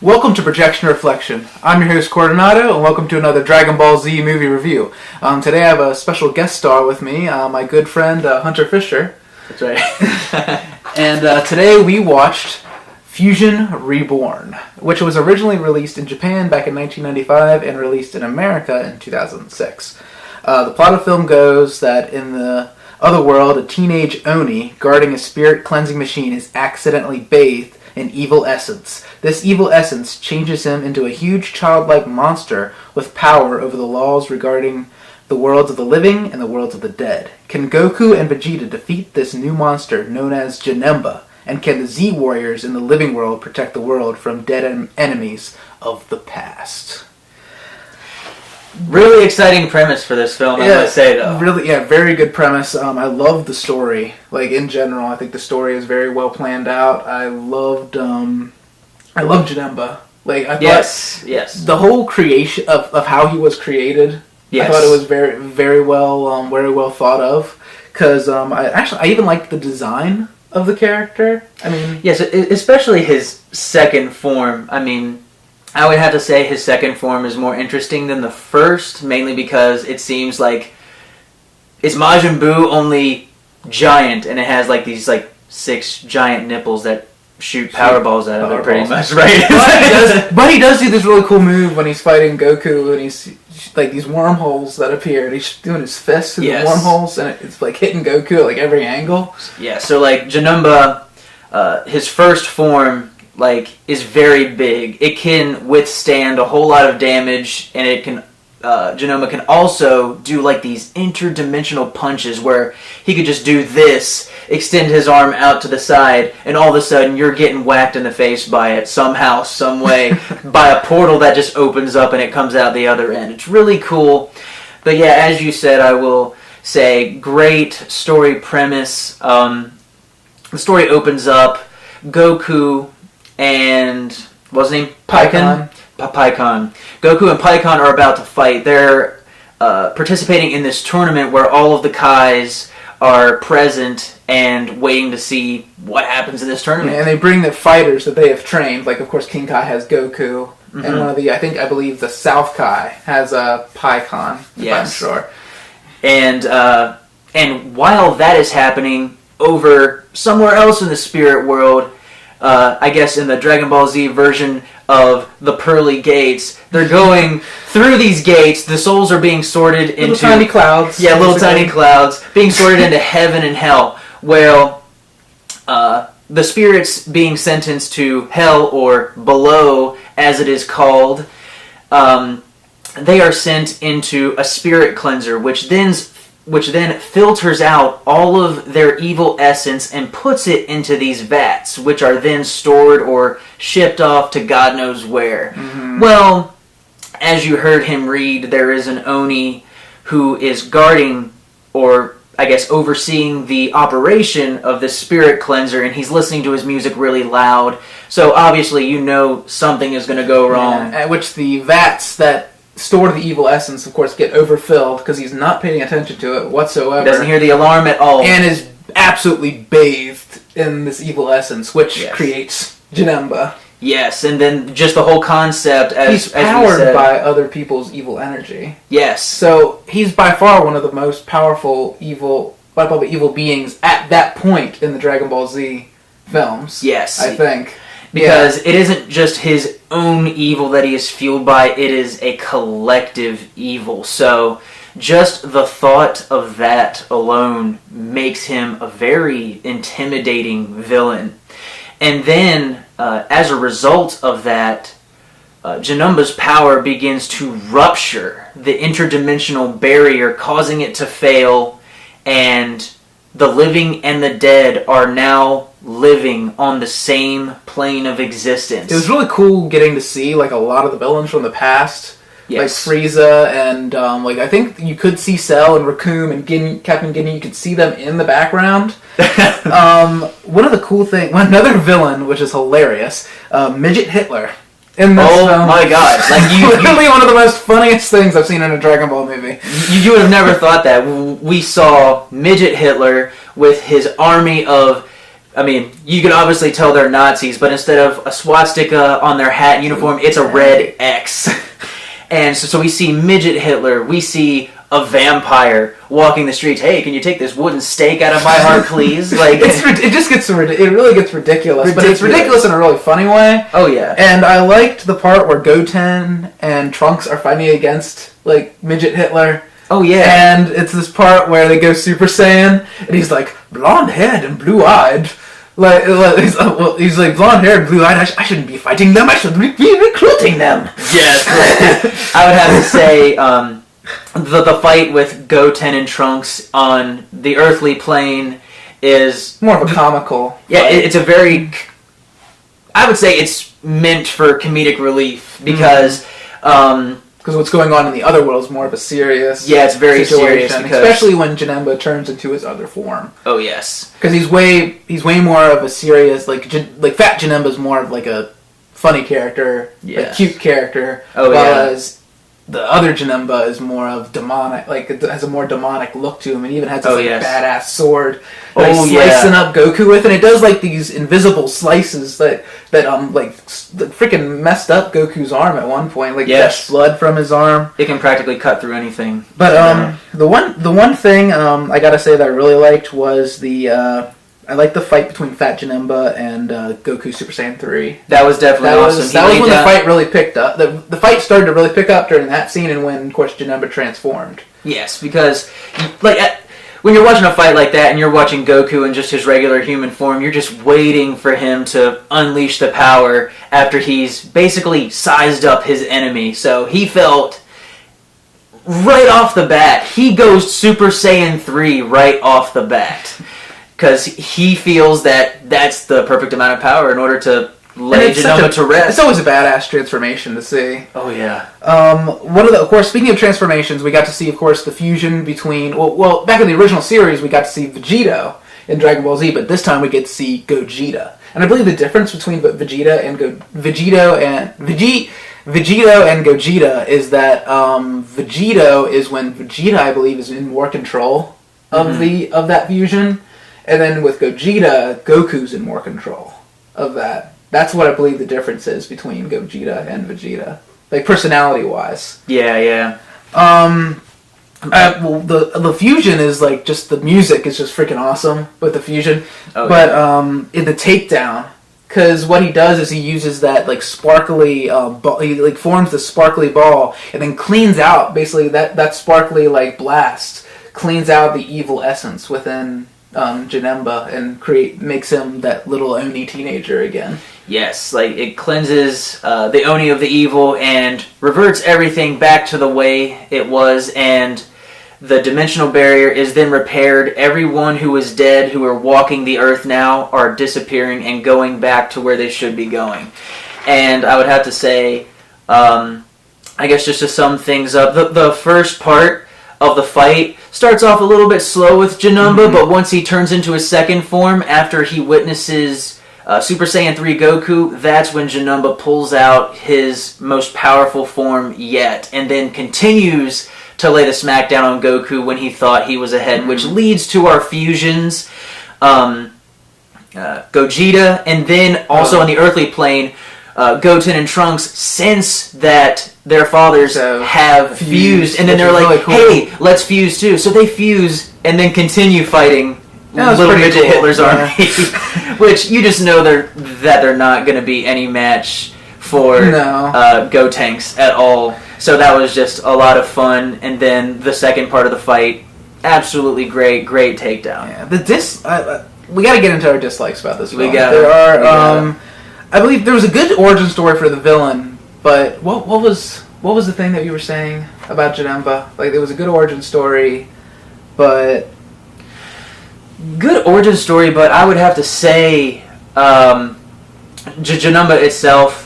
Welcome to Projection Reflection. I'm your host, Coordinato, and welcome to another Dragon Ball Z movie review. Today I have a special guest star with me, my good friend Hunter Fisher. That's right. And today we watched Fusion Reborn, which was originally released in Japan back in 1995 and released in America in 2006. The plot of the film goes that in the other world, a teenage Oni guarding a spirit cleansing machine is accidentally bathed in evil essence. This evil essence changes him into a huge childlike monster with power over the laws regarding the worlds of the living and the worlds of the dead. Can Goku and Vegeta defeat this new monster known as Janemba? And can the Z Warriors in the living world protect the world from dead enemies of the past? Really exciting premise for this film, I must say, though. Really, very good premise. I love the story. Like, in general, I think the story is very well planned out. I loved Janemba. Like, I thought yes. The whole creation of how he was created, yes. I thought it was very well thought of. Because I even liked the design of the character. I mean, yes, especially his second form. I mean, I would have to say his second form is more interesting than the first, mainly because it seems like it's Majin Buu, only giant, and it has like these 6 giant nipples that shoot power balls out of it, pretty much, right? But he does do this really cool move when he's fighting Goku, and he's like these wormholes that appear, and he's doing his fists through the wormholes, and it's like hitting Goku at like every angle. Yeah, so like Janemba, his first form, is very big. It can withstand a whole lot of damage, and it can Janemba can also do these interdimensional punches where he could just do this, extend his arm out to the side, and all of a sudden you're getting whacked in the face by it somehow, some way, by a portal that just opens up and it comes out the other end. It's really cool. But yeah, as you said, I will say, great story premise. The story opens up, Goku and what's his name? Pikkon. Goku and Pikkon are about to fight. They're participating in this tournament where all of the Kais are present and waiting to see what happens in this tournament. Yeah, and they bring the fighters that they have trained. Like, of course, King Kai has Goku, and one of the, I believe the South Kai has Pikkon, if I'm sure. And while that is happening, over somewhere else in the spirit world, I guess in the Dragon Ball Z version of the Pearly Gates, they're going through these gates. The souls are being sorted into tiny clouds. Yeah, little tiny clouds being sorted into heaven and hell. Well, the spirits being sentenced to hell, or below, as it is called, they are sent into a spirit cleanser, which then filters out all of their evil essence and puts it into these vats, which are then stored or shipped off to God knows where. Well, as you heard him read, there is an Oni who is guarding, or I guess overseeing, the operation of this spirit cleanser, and he's listening to his music really loud. So obviously you know something is going to go wrong. At which the vats that store the evil essence, of course, get overfilled because he's not paying attention to it whatsoever. Doesn't hear the alarm at all. And is absolutely bathed in this evil essence, which creates Janemba. Yes, and then just the whole concept he's powered by other people's evil energy. Yes. So he's by far one of the most powerful evil beings at that point in the Dragon Ball Z films. Yes. I think. Because it isn't just his own evil that he is fueled by, it is a collective evil. So just the thought of that alone makes him a very intimidating villain. And then, as a result of that, Janemba's power begins to rupture the interdimensional barrier, causing it to fail, and the living and the dead are now living on the same plane of existence. It was really cool getting to see like a lot of the villains from the past. Yes. Like Frieza and like I think you could see Cell and Raccoon and Captain Ginny. You could see them in the background. One of the cool things, another villain, which is hilarious, Midget Hitler. In this film. My god! Like literally one of the most funniest things I've seen in a Dragon Ball movie. You would have never thought that. We saw Midget Hitler with his army of. I mean, you can obviously tell they're Nazis, but instead of a swastika on their hat and uniform, it's a red X. And so we see Midget Hitler, we see a vampire walking the streets. Hey, can you take this wooden stake out of my heart, please? Like it just gets it really gets ridiculous, but it's ridiculous in a really funny way. Oh yeah. And I liked the part where Goten and Trunks are fighting against like Midget Hitler. Oh yeah. And it's this part where they go Super Saiyan, and he's like blonde-haired and blue-eyed. He's like blonde-haired and blue-eyed. I shouldn't be fighting them. I should be recruiting them. Yes. I would have to say the fight with Goten and Trunks on the earthly plane is more of a comical. Yeah, it's a very. I would say it's meant for comedic relief because. Because what's going on in the other world is more of a serious it's very situation, serious. Especially when Janemba turns into his other form. Oh yes, because he's way more of a serious like Fat Janemba's more of like a funny character, a cute character. Oh whereas the other Janemba is more of demonic, like it has a more demonic look to him, and even has this badass sword slicing up Goku with, and it does like these invisible slices that freaking messed up Goku's arm at one point, like gush blood from his arm. It can practically cut through anything. But the one thing I gotta say that I really liked was I liked the fight between Fat Janemba and Goku Super Saiyan 3. That was definitely awesome. That was when the fight really picked up. The fight started to really pick up during that scene and when, of course, Janemba transformed. Yes, because when you're watching a fight like that and you're watching Goku in just his regular human form, you're just waiting for him to unleash the power after he's basically sized up his enemy. So he felt... right off the bat, he goes Super Saiyan 3 right off the bat. Because he feels that that's the perfect amount of power in order to lay Janemba to rest. It's always a badass transformation to see. Oh yeah. Of course, speaking of transformations, we got to see, of course, the fusion between. Well, back in the original series, we got to see Vegito in Dragon Ball Z, but this time we get to see Gogeta. And I believe the difference between Vegito and Gogeta is that Vegito is when Vegeta, I believe, is in more control of that fusion. And then with Gogeta, Goku's in more control of that. That's what I believe the difference is between Gogeta and Vegeta, like personality-wise. Yeah. The fusion is like just the music is just freaking awesome with the fusion. In the takedown, because what he does is he uses that like sparkly ball, he like forms the sparkly ball and then cleans out basically that sparkly like blast cleans out the evil essence within. Janemba and makes him that little Oni teenager again. Yes, like it cleanses the Oni of the evil and reverts everything back to the way it was, and the dimensional barrier is then repaired. Everyone who is dead, who are walking the earth now, are disappearing and going back to where they should be going. And I would have to say, I guess just to sum things up, the first part of the fight starts off a little bit slow with Janemba, but once he turns into his second form, after he witnesses Super Saiyan 3 Goku, that's when Janemba pulls out his most powerful form yet, and then continues to lay the smackdown on Goku when he thought he was ahead, which leads to our fusions, Gogeta, and then also on the earthly plane, Goten and Trunks sense that their fathers have fused, and then they're like, really cool. Hey, let's fuse too. So they fuse and then continue fighting little midget Hitler's army, which you just know that they're not going to be any match for Gotenks at all. So that was just a lot of fun, and then the second part of the fight, absolutely great takedown. Yeah, we got to get into our dislikes about this film. I believe there was a good origin story for the villain, but what was the thing that you were saying about Janemba? Like, there was a good origin story, but Good origin story, but I would have to say Janemba itself.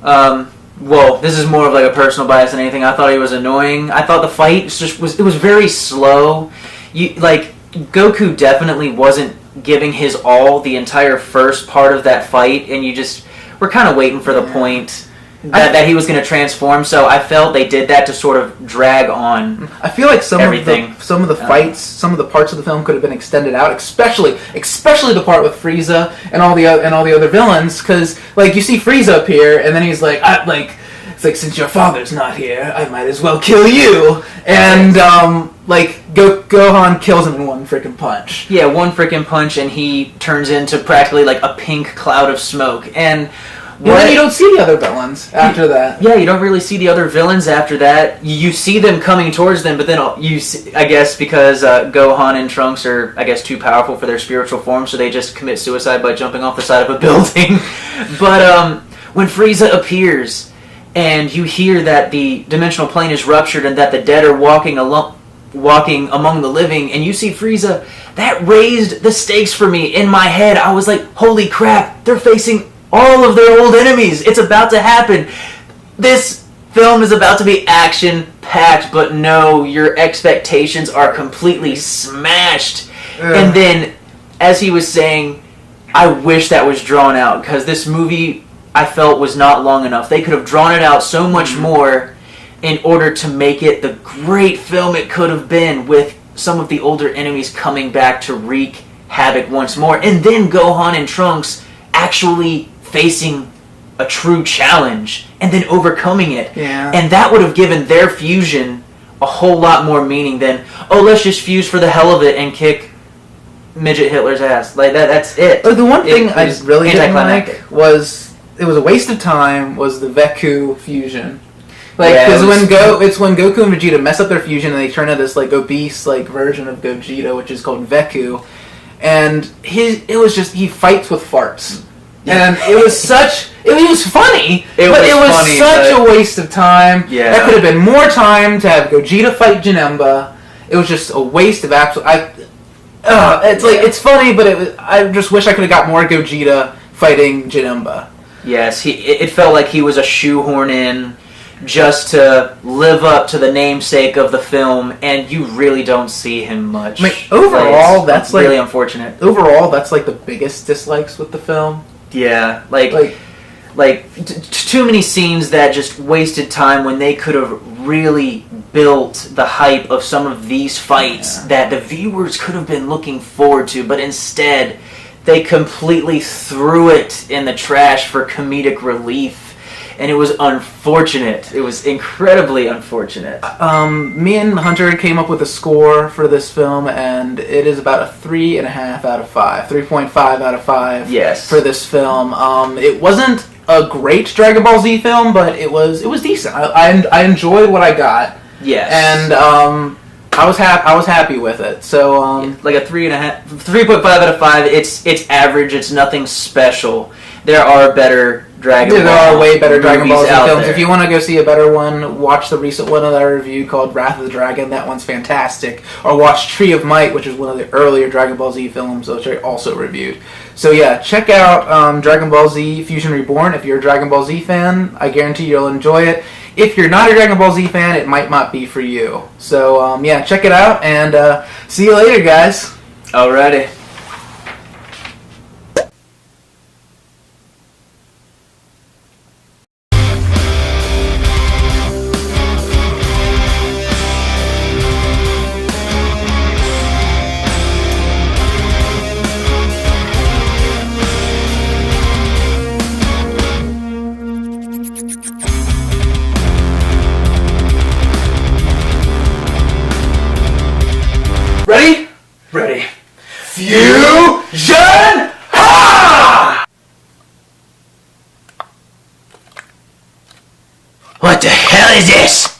Well, this is more of like a personal bias than anything. I thought he was annoying. I thought the fight was very slow. Goku definitely wasn't giving his all the entire first part of that fight, and you just were kind of waiting for the point that he was going to transform. So I felt they did that to sort of drag on. I feel like some everything. of the fights, some of the parts of the film could have been extended out, especially the part with Frieza and all the other villains, because like you see Frieza appear and then he's like, it's like, since your father's not here, I might as well kill you. And Gohan kills him in one freaking punch. Yeah, one freaking punch, and he turns into practically like a pink cloud of smoke. And then you don't see the other villains after that. Yeah, you don't really see the other villains after that. You see them coming towards them, but then you see, I guess because Gohan and Trunks are, I guess, too powerful for their spiritual form, so they just commit suicide by jumping off the side of a building. But when Frieza appears, and you hear that the dimensional plane is ruptured and that the dead are walking among the living, and you see Frieza, that raised the stakes for me in my head. I was like, holy crap, they're facing all of their old enemies. It's about to happen. This film is about to be action-packed, but no, your expectations are completely smashed. Ugh. And then, as he was saying, I wish that was drawn out, because this movie, I felt, was not long enough. They could have drawn it out so much more in order to make it the great film it could have been, with some of the older enemies coming back to wreak havoc once more, and then Gohan and Trunks actually facing a true challenge and then overcoming it. Yeah. And that would have given their fusion a whole lot more meaning than, oh, let's just fuse for the hell of it and kick midget Hitler's ass. Like that's it. The one thing I really didn't like was it was a waste of time was the Veku fusion. Like, because when Goku and Vegeta mess up their fusion and they turn into this like obese like version of Gogeta, which is called Veku, and it was just he fights with farts. And it was funny, but it was such a waste of time. Yeah. That could have been more time to have Gogeta fight Janemba. It was just a waste of it's funny, but I just wish I could have got more Gogeta fighting Janemba. Yes, it felt like he was a shoehorn in just to live up to the namesake of the film, and you really don't see him much. I mean, overall, that's really unfortunate. Overall, that's like the biggest dislikes with the film. Yeah, too many scenes that just wasted time when they could have really built the hype of some of these fights that the viewers could have been looking forward to, but instead they completely threw it in the trash for comedic relief. And it was unfortunate. It was incredibly unfortunate. Me and Hunter came up with a score for this film, and it is about a 3.5 out of 5. 3.5 out of 5. Yes. For this film. It wasn't a great Dragon Ball Z film, but it was decent. I enjoyed what I got. Yes. And I was happy with it. So like a 3.5 out of 5. It's average. It's nothing special. There are better Dragon Ball. There are way better Dragon Ball Z films. There. If you want to go see a better one, watch the recent one that I reviewed called Wrath of the Dragon. That one's fantastic. Or watch Tree of Might, which is one of the earlier Dragon Ball Z films, which I also reviewed. So yeah, check out Dragon Ball Z Fusion Reborn. If you're a Dragon Ball Z fan, I guarantee you'll enjoy it. If you're not a Dragon Ball Z fan, it might not be for you. So yeah, check it out, and see you later, guys. Alrighty. Ready? Ready. Fusion! Ha! What the hell is this?